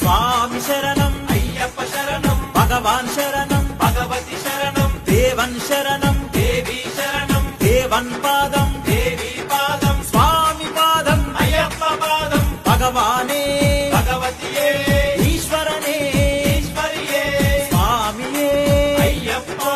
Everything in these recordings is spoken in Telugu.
స్వామి శరణం అయ్యప్ప శరణం భగవాన్ శరణం భగవతి శరణం దేవన్ శరణం దేవి శరణం దేవన్ పాదం దేవి పాదం స్వామి పాదం అయ్యప్ప పాదం భగవానే భగవతియే ఈశ్వరనే ఈశ్వరియే స్వామియే అయ్యప్పో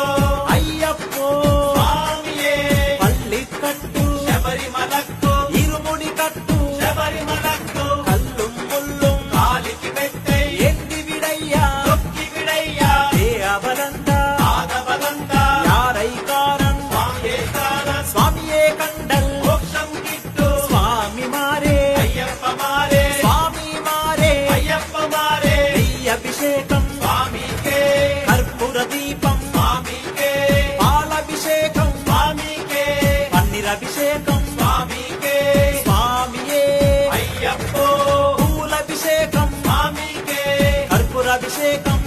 అయ్యప్పో స్వామియే పల్లికట్టు శబరిమలక్కు ఇరుముడి కట్టు శబరిమలక్కు కల్లుం ముల్లుం కాలికి పెట్టై ఎండి విడయ్యా తొక్కి విడయ్యా ఏ అబలంద పాదబలంతా యారైకారన్ స్వామియే కారన్ స్వామియే కండల్ మోక్షం గిట్టు స్వామి మారే అయ్యప్ప మారే స్వామి మారే అయ్యప్ప మారే అభిషేకం స్వామికే కర్పూర దీపం స్వామికే పాలభిషేకం స్వామికే పన్నీరభిషేకం స్వామికే స్వామియే అయ్యప్పో పూలభిషేకం స్వామికే కర్పూరాభిషేకం